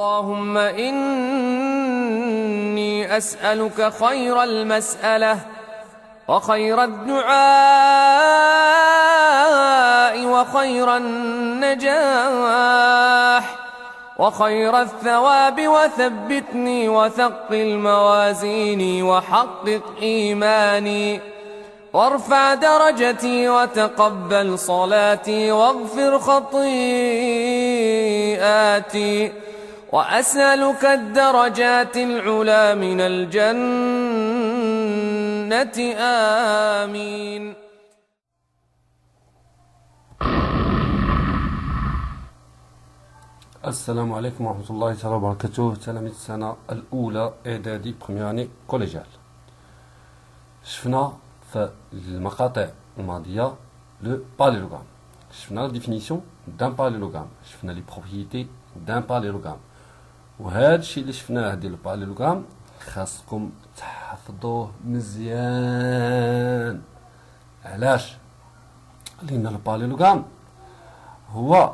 اللهم إني أسألك خير المسألة وخير الدعاء وخير النجاح وخير الثواب وثبتني وثقل موازيني وحقق إيماني وارفع درجتي وتقبل صلاتي واغفر خطيئاتي وأسألك الدرجات العلى من الجنة آمين. السلام عليكم ورحمة الله تعالى وبركاته. تلاميذ السنة الأولى إعدادي بروميير كوليجيال. شفنا في المقاطع الماضية لو باليلوغرام، شفنا لا ديفينيسيون دان باليلوغرام، شفنا لي بروبريتي دان باليلوغرام، وهذا الشيء اللي شفناه ديال الباليلوغرام خاصكم تحفظوه مزيان. علاش؟ لأن الباليلوغرام هو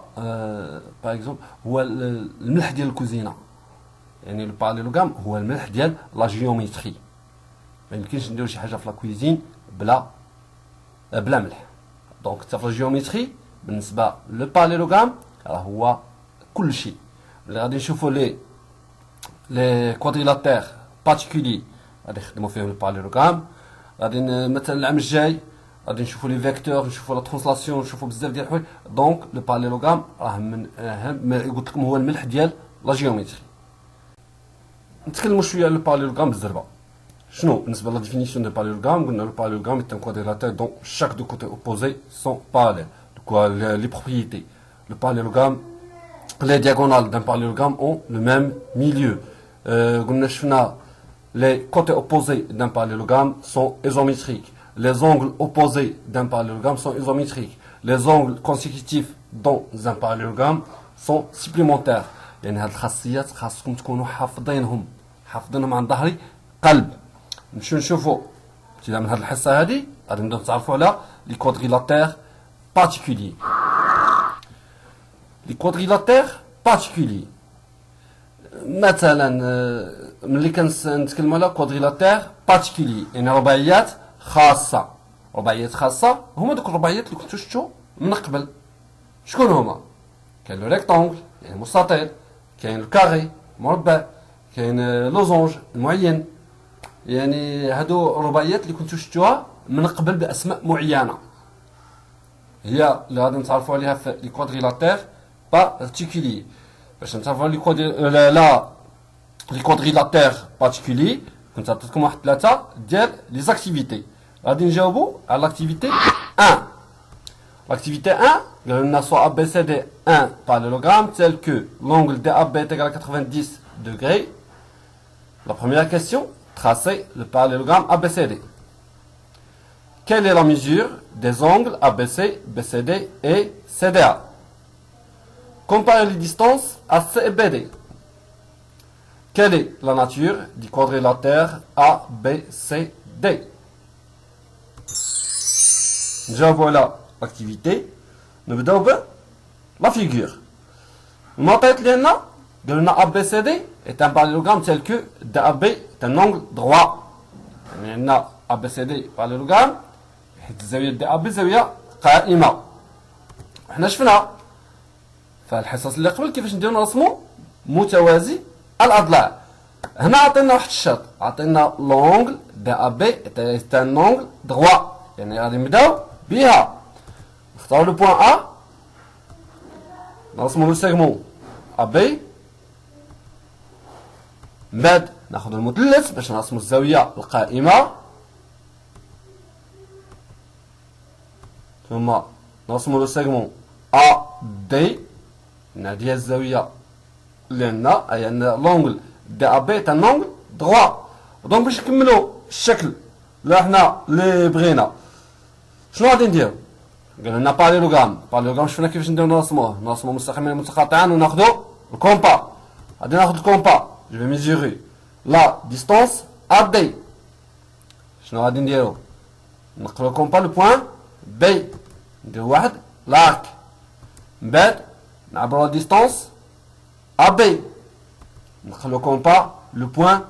باغ اكزومبل هو الملح ديال الكوزينه، يعني الباليلوغرام هو الملح ديال لا جيومتري. ما يمكنش نديرو شي حاجه في لا كويزين بلا ملح. دونك حتى في لا جيومتري بالنسبه لو باليلوغرام راه هو كل شيء. اللي غادي نشوفوا لي كوادريلاتير بارتيكولي غادي نخدموا فيهم الباليلوغرام. غادي مثلا العام الجاي غادي نشوفوا لي فيكتور، نشوفوا لا ترانسلاسيون، نشوفوا بزاف ديال الحوايج. دونك لو باليلوغرام راه من اهم ما قلت لكم هو الملح ديال لا جيومتري. نتكلموا شويه على الباليلوغرام بالزربه. شنو بالنسبه لا ديفينيسيون دو باليلوغرام؟ قلنا لو باليلوغرام est un quadrilatère dont chaque deux côtés opposés sont parallèles. Les propriétés. Le parallélogramme, les diagonales d'un parallélogramme ont le même milieu. قلنا شفنا les côtés opposés d'un parallélogramme sont isométriques. Les angles opposés d'un parallélogramme sont isométriques. Les angles consécutifs dans un parallélogramme sont supplémentaires. يعني هاد الخاصيات خاصكم تكونوا حافظينهم عن ظهر قلب. نمشيو نشوفوا ابتداء من هاد الحصه هادي غادي نبداو نتعرفوا على لي كوادريلاتير بارتيكولي. لي كوادريلاتير بارتيكولي مثلا ملي كنتكلموا على كوادريلاتير بارتيكولي يعني رباعيات خاصه. رباعيات خاصه هما دوك الرباعيات اللي كنتو شفتوا من قبل. شكون هما؟ كاين لو ريكتانغل يعني مستطيل، كاين الكاري مربع، كاين لوزونج المعين. يعني هادو الرباعيات اللي كنتو شفتوها من قبل باسماء معينه، هي اللي غادي نتعرفوا عليها في لي كوادريلاتير بارتيكولي. باش نتعرفوا لي كوادريلاتير بارتيكولي كنت عطيتكم واحد 3 ديال لي زاكتيفيتي. غادي نجاوبوا على لاكتيفيتي 1. L'activité 1, on a soit ABCD 1 parallélogramme tel que l'angle DAB est égal à 90 degrés. La première question, tracer le parallélogramme ABCD. Quelle est la mesure des angles ABC, BCD et CDA? Comparez les distances AC et BD. Quelle est la nature du quadrilatère ABCD? Déjà voilà l'activité. نبداو la figure. المعطيات اللي عندنا قلنا ABCD est un parallélogramme tel que DAB est un angle droit. يعني عندنا ABCD parallélogramme حيت الزاوية DAB زاوية قائمة. وحنا شفنا في الحصص اللي قبل كيفاش نديرو نرسمو متوازي الأضلاع. هنا عطينا واحد الشرط، عطينا لونغل DAB est un angle droit. يعني غادي نبداو بها. نختارو لو بوان A، نرسمو لو سيغمون AB، من بعد ناخدو المثلث باش نرسمو الزاوية القائمة، ثم نرسمو لو سيغمون AD، هادي هي الزاوية اللي عندنا، أي عندنا لونغل DAB est un angle droit. دونك باش نكملو الشكل اللي حنا اللي بغينا شنو غادي نديرو؟ قالوا لنا باليلوغرام شفنا كيفاش نديرو نرسموه مستقيمين متقاطعين وناخدو الكومبا. غادي ناخد الكومبا، جو في ميزوري لا ديستونس AD. شنو غادي نديرو؟ نقلو الكومبا لو بوان بي، نديرو واحد لارك، من بعد نعبرو لا ديستونس AB، le compas, le point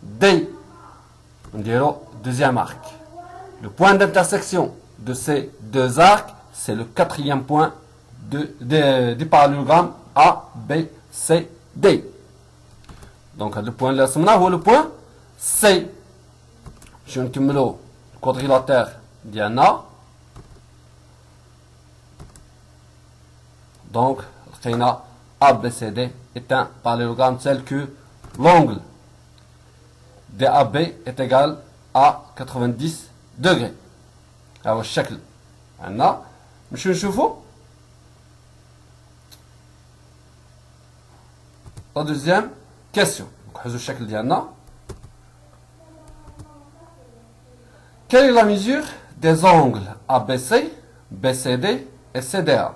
D. On dirait deuxième arc. Le point d'intersection de ces deux arcs, c'est le quatrième point du parallélogramme A, B, C, D. Donc le point de la semna هو le point C. Je نكملو الكوادريلاتير ديالنا. Donc لقينا ABCD est un parallélogramme tel que l'angle DAB est égal à 90 degrés. Alors الشكل عندنا نمشيو نشوفو la deuxième question. نحوزو الشكل ديالنا. Quelle est la mesure des angles ABC, BCD et CDA?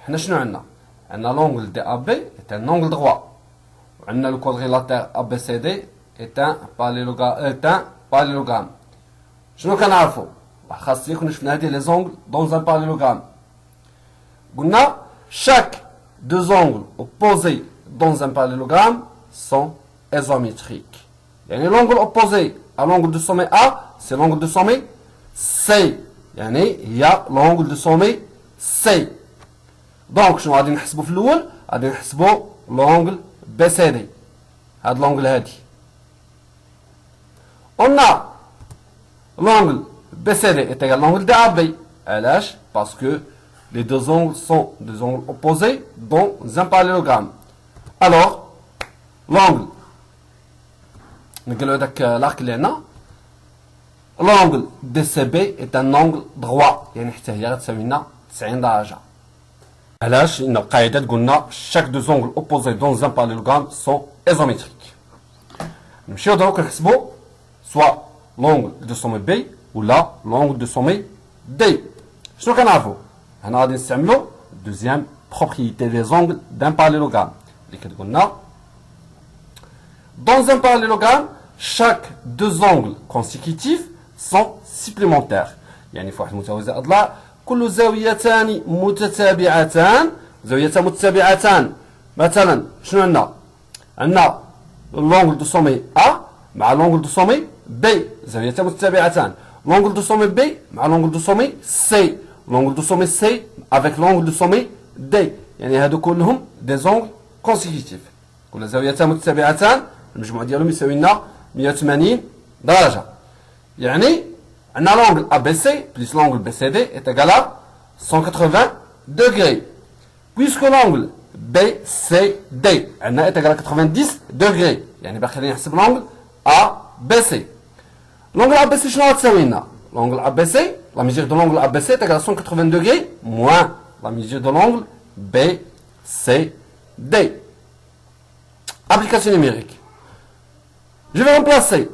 حنا شنو عندنا؟ عندنا l'angle DAB est un angle droit. وعندنا le quadrilatère ABCD est un parallélogramme. شنو كنعرفو؟ خاص يكون شفنا هذه les angles dans un parallélogramme. قلنا chaque deux angles opposés dans un parallélogramme sont isométriques. يعني l'angle opposé à l'angle de sommet A, c'est l'angle de sommet C. يعني هي l'angle de sommet C. Donc شنو غادي نحسبو في الأول؟ غادي نحسبو l'angle BCD. هاد l'angle هادي. On a l'angle BCD est égal à l'angle DAB. علاش؟ Parce que les deux angles sont des angles opposés dans un parallélogramme. Alors, l'angle, l'angle DCB est un angle droit. يعني حتى هي غتساوي لنا 90 درجة. علاش؟ لأن القاعدة قلنا chaque deux angles opposés dans un parallélogramme sont isométriques. نمشيو دروك نحسبو soit l'angle de sommet B ou là l'angle de sommet D. شنو كنعرفو؟ هنا غادي نستعملو deuxième propriété des angles d'un parallélogramme. Dans un parallélogramme, chaque deux angles consécutifs sont supplémentaires. يعني في واحد المتوازي أضلاع كل زاويتان متتابعتان زاويتان متتابعتان. مثلا شنو عندنا؟ عندنا l'angle de sommet A مع l'angle de sommet B زاويتان متتابعتان. L'angle de sommet B مع l'angle de sommet C. L'angle de sommet C avec l'angle de sommet D. يعني هادو كلهم des angles consécutifs. كل زاويتان متتابعتان المجموع ديالهم يساوي لنا 180 درجة. يعني عندنا l'angle ABC plus l'angle BCD est égal à 180 degrés. Puisque l'angle BCD عندنا est égal à 90 degrés. يعني باقي خلينا نحسب l'angle ABC. L'angle ABC شنو غتساوي لنا؟ L'angle ABC, la mesure de l'angle ABC est égale à 180 degrés moins la mesure de l'angle BCD. Application numérique. Je vais remplacer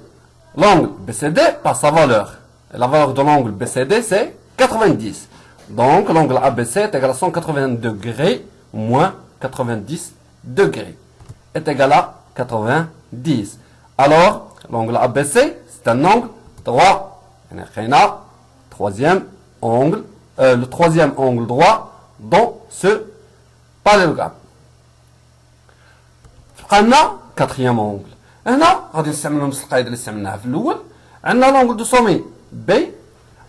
l'angle BCD par sa valeur. Et la valeur de l'angle BCD c'est 90. Donc l'angle ABC est égal à 180 degrés moins 90 degrés est égal à 90. Alors l'angle ABC c'est un angle droit. Troisième angle, le troisième angle droit dans ce parallélogramme. عندنا quatrième angle. هنا غادي نستعملو نفس القاعدة اللي استعملناها في الأول. عندنا l'angle de sommet B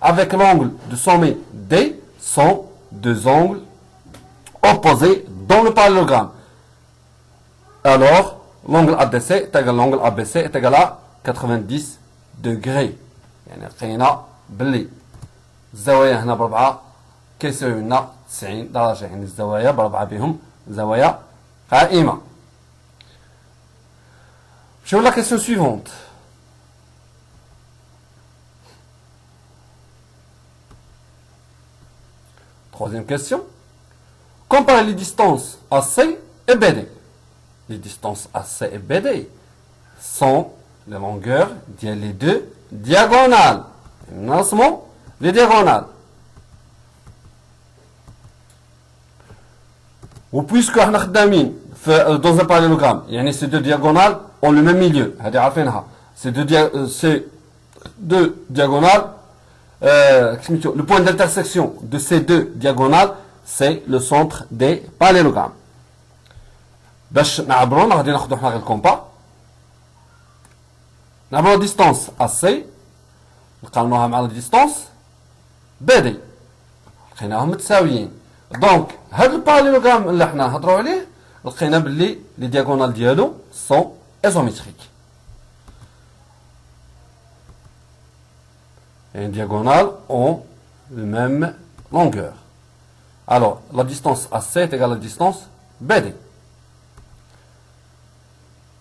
avec l'angle de sommet D sont deux angles opposés dans le parallélogramme. Alors l'angle ABC est égal à l'angle ABC est égal à 90 degrés. يعني لقينا بلي الزوايا هنا بربعة كيساويو لنا 90 درجة. يعني الزوايا بربعة بهم زوايا قائمة. نمشيو لا كيسيون سويفونت. Troisième question. Comparez les distances AC et BD. Les distances AC et BD sont les longueurs des deux diagonales. Lancement les diagonales. Ou puisque احنا خدامين dans un parallélogramme, يعني ces deux diagonales ont le même milieu. هذه عارفينها. Ces deux diagonales, le point d'intersection de ces deux diagonales, c'est le centre des parallélogrammes. باش نعبروا غادي ناخذوا حنا غير الكومبا نعبروا ديستونس AC نقارنوها مع لا ديستونس BD لقيناهم متساويين دونك هاد الباراليلوغرام اللي حنا نهضروا عليه لقينا باللي لي دياغونال ديالو سون ايزوميتريك يعني diagonales ont le même longueur. Alors, la distance AC est égale à la distance BD.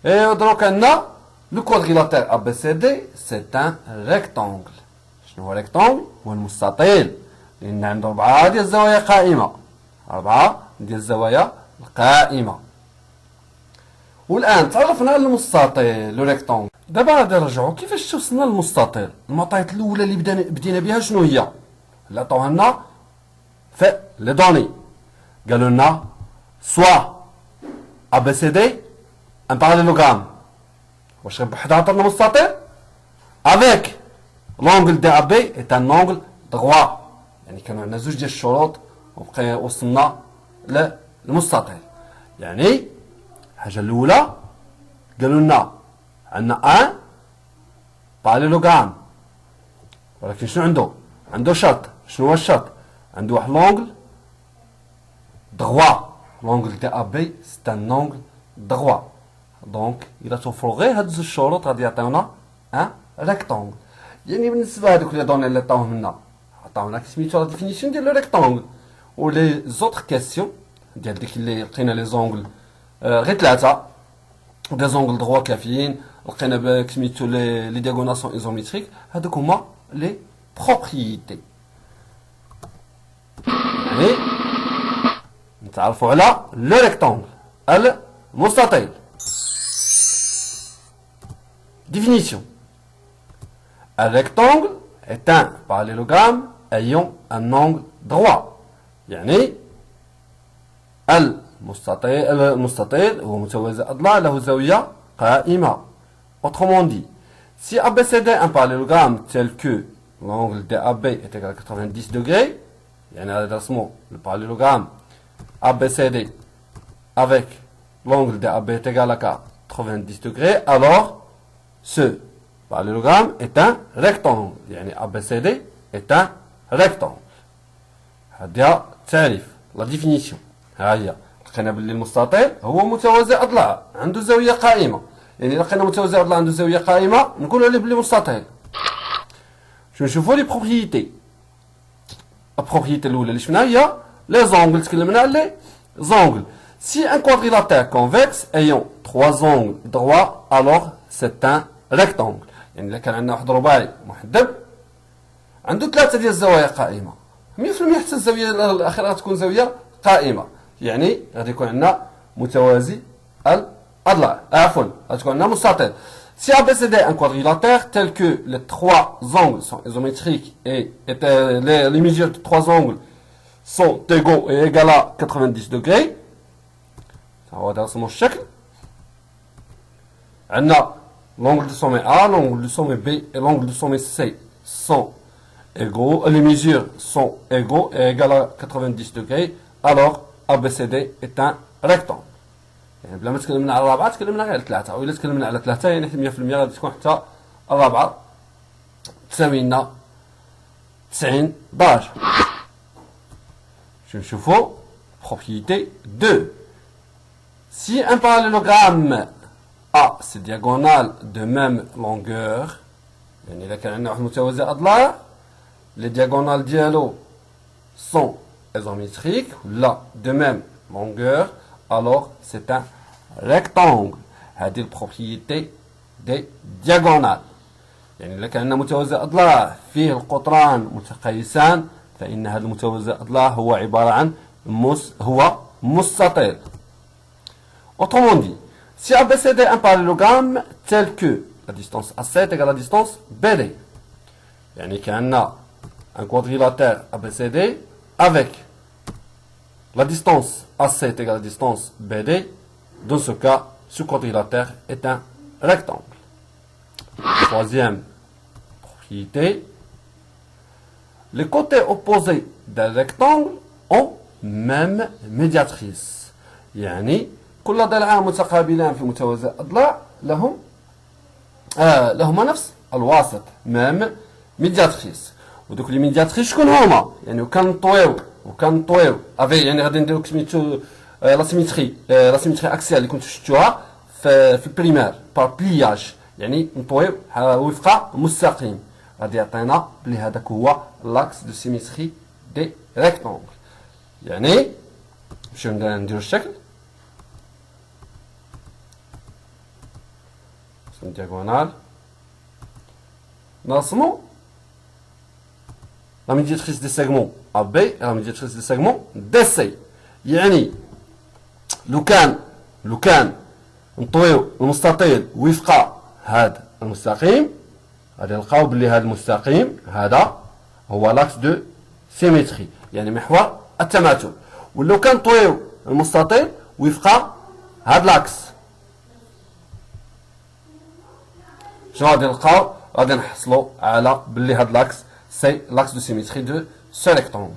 Et donc, on a le quadrilatère ABCD, c'est un rectangle. شنو هو rectangle؟ هو المستطيل. لأن عنده 4 ديال الزوايا قائمة. 4 ديال الزوايا القائمة. والآن تعرفنا على المستطيل لو ريكتونغل. دابا غادي نرجعوا كيفاش وصلنا للمستطيل. المعطيات الأولى اللي بدينا بها شنو هي؟ اللي عطاوها لنا في لي دوني. قالوا لنا سوا ABCD ان باراليلوغرام. واش غير بحدا عطانا مستطيل؟ افيك لونغل دي AB est un angle droit. يعني كانوا عندنا زوج ديال الشروط وصلنا للمستطيل. يعني الحاجة الأولى قالوا لنا عندنا ان باراليلوغرام ولكن شنو عنده؟ عنده شرط. شنو هو الشرط؟ عنده واحد لونغل دغوا. لونغل دي AB سي ان اونغل دغوا. دونك إلا توفروا غير هاد زوج الشروط غادي يعطيونا ان ريكتونغل. يعني بالنسبة لهادوك لي دوني اللي عطاوهم لنا عطاونا سميتو لا ديفينيسيون ديال لو ريكتونغل و لي زوطخ كيسيون ديال ديك اللي لقينا لي زونغل غير ثلاثة دي زونغل دغوا كافيين. لقينا سميتو لي دياغونال سون ايزوميتريك. هادوك هما لي بروبريتي. يعني نتعرفوا على لو ريكتونغل المستطيل. Définition. Un rectangle est un parallélogramme ayant un angle droit. يعني المستطيل هو متوازي الأضلاع له زاوية قائمة. Autrement dit, si ABCD est un parallélogramme tel que l'angle DAB est égal à 90 degrés, يعني هذا رسمه le parallélogramme ABCD avec l'angle DAB est égal à 90 degrés, alors ce parallélogramme est un rectangle. يعني ABCD est un rectangle. هذا التعريف la définition. ها هي لقينا باللي المستطيل هو متوازي أضلاع عنده زاوية قائمة. يعني لقينا متوازي أضلاع عنده زاوية قائمة نقولوا عليه باللي مستطيل. شو نشوفوا لي بروبريتي. البروبريتي الأولى اللي شفناها هي لي زونغل. تكلمنا على لي زونغل. Si un quadrilatère convexe ayant 3 angles droits, alors c'est un rectangle. يعني إذا كان عندنا واحد رباعي محدب عنده 3 ديال الزوايا قائمة 100% حتى الزاوية الأخيرة غتكون زاوية قائمة. يعني غادي يكون عندنا متوازي الأضلاع. عفوا غتكون عندنا مستطيل. Si ABCD est un quadrilatère tel que les 3 angles sont isométriques et les mesures de 3 angles sont égaux et égales à 90 degrés. هذا رسمه الشكل. عندنا l'angle du sommet A, l'angle du sommet B et l'angle du sommet C sont égaux. Les mesures sont égaux et égales à 90 degrés. Alors ABCD est un rectangle. يعني بلا ما تكلمنا على الرابعة تكلمنا غير على 3. وإلا تكلمنا على 3 يعني 100% غادي تكون حتى الرابعة تساوي لنا 90 درجة. شو نشوفو propriété 2. Si un parallélogramme a ses diagonales de même longueur, يعني إذا كان عندنا واحد متوازي أضلاع les diagonales ديالو sont isométriques là de même longueur, alors c'est un rectangle. هذه البروبريتي des diagonales. يعني إذا كان عندنا متوازي أضلاع فيه القطران متقايسان فإن هذا المتوازي الأضلاع هو عبارة عن هو مستطيل. Autrement dit, si ABCD est un parallélogramme tel que la distance AC est égale à la distance BD, يعني كأن un quadrilatère ABCD avec la distance AC est égale à la distance BD, dans ce cas, ce quadrilatère est un rectangle. Troisième propriété, les côtés opposés d'un rectangle ont même médiatrice. يعني كل ضلعان متقابلان في متوازي الأضلاع لهما نفس الواسط مام ميدياتريس. ودوك لي ميدياتريس شكون هما؟ يعني وكنطويو افي، يعني غادي نديرو سميتو لا سيميتري اكسيال اللي كنتو شفتوها في البريمير بار بلياج، يعني نطويو وفق مستقيم، غادي يعطينا بلي هذاك هو لاكس دو سيميتري دي ريكتونغل. يعني نمشيو نديرو الشكل دياغونال، نرسمو لا ميدياتريس دي سيغمون ا بي، لا ميدياتريس دي سيغمون دي سي. يعني لو كان نطويو المستطيل وفق هذا المستقيم، غادي نلقاو بلي هذا المستقيم هذا هو لاكس دو سيميتري، يعني محور التماثل. ولو كان نطويو المستطيل وفق هذا لاكس، شنو غادي نلقاو؟ غادي نحصلوا على بلي هذا لاكس سي لاكس دو سيميتري دو سو ريكتونغل.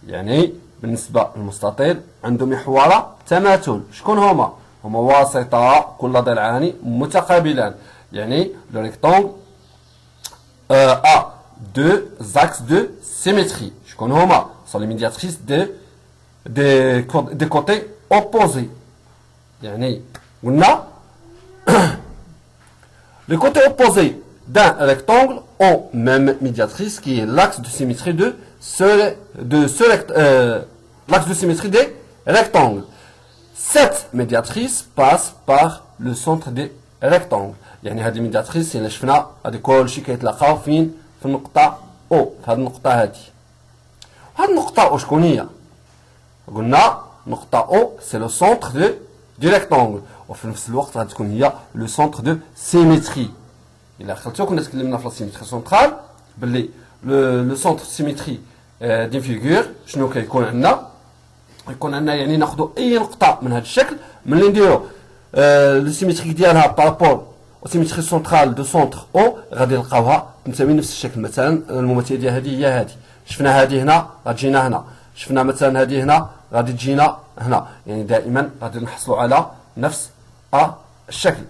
يعني بالنسبه للمستطيل عنده محور تماثل، شكون هما واسطة كل ضلعان متقابلان. يعني لو ريكتونغل ا دو زاكس دو سيميتري، شكون هما؟ سون لي ميدياتريس دي كوتي اوبوزي. يعني قلنا les côtés opposés d'un rectangle ont même médiatrice qui est l'axe de symétrie l'axe de symétrie des rectangles. Cette médiatrice passe par le centre des rectangles. يعني هذه الميدياتريس اللي شفنا هذه كلشي كيتلاقاو فين؟ في النقطة O، في هذه النقطة هذه. هذه النقطة O شكون هي؟ قلنا نقطة O c'est le centre du rectangle، وفي نفس الوقت غادي تكون هي لو سونتر دو سيميتري. الا خلتو كنا تكلمنا في لا سيميتري سونترال باللي لو سونتر سيميتري دي فيغور شنو كيكون عندنا؟ يكون عندنا يعني ناخذوا اي نقطه من هذا الشكل، ملي نديرو لو سيميتريك ديالها بارابور او سيميتري سونترال دو سونتر او غادي نلقاوها تنتمي نفس الشكل. مثلا المماثله ديال هذه هي هذه، شفنا هذه هنا غتجينا هنا، شفنا مثلا هذه هنا غادي تجينا هنا، يعني دائما غادي نحصلوا على نفس الشكل.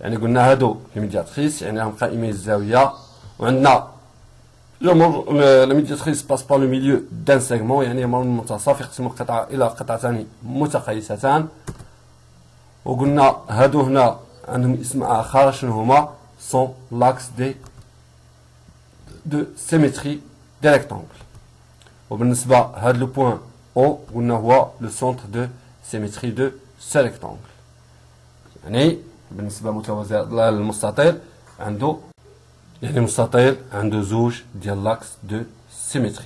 يعني قلنا هادو لي ميدياتريس يعني راهم قائمين الزاويه، وعندنا يمر لا ميدياتريس باس با لو ميليو دان سيغمون، يعني يمر من المنتصف يقسم القطعه الى قطعتان متقايستان. وقلنا هادو هنا عندهم اسم اخر شنو هما؟ سون لاكس دو سيميتري دي ريكتونغل. وبالنسبه هاد لو بوين او قلنا هو لو سونتر دو سيميتري دو سو ريكتونغل. يعني بالنسبه متوازي للمستطيل عنده، يعني مستطيل عنده زوج ديال لاكس دو سيميتري،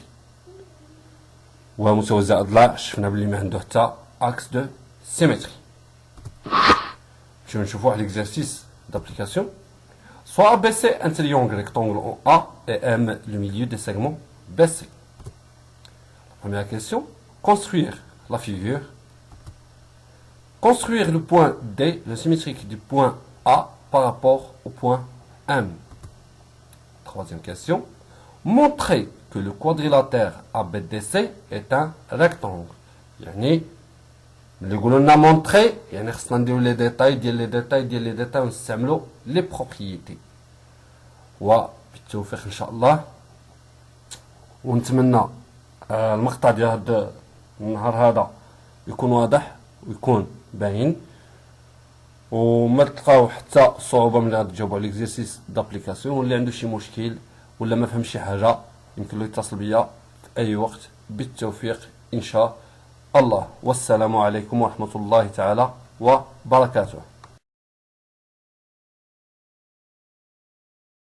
ومتوازي الاضلاع شفنا بلي ما عنده حتى اكس دو سيميتري. نمشيو نشوفو واحد ليكزارسيس دابليكاسيون. Soit ABC un triangle rectangle en A et M le milieu des segments BC. Première question, construire la figure. Construire le point D, le symétrique du point A par rapport au point M. Troisième question, montrer que le quadrilatère ABDC est un rectangle. يعني اللي يقولوا لنا مونطري يعني خصنا نديرو لي ديتاي ديال لي ديتاي ونستعملو لي بروبريتي. وبالتوفيق ان شاء الله، ونتمنى المقطع ديال هذا النهار هذا يكون واضح ويكون باين، وما تلقاو حتى صعوبه ملي غادي تجاوبوا على ليكزارسيس دابليكاسيون. واللي عنده شي مشكل ولا ما فهم شي حاجه يمكن له يتصل بيا في اي وقت. بالتوفيق ان شاء الله، والسلام عليكم ورحمه الله تعالى وبركاته.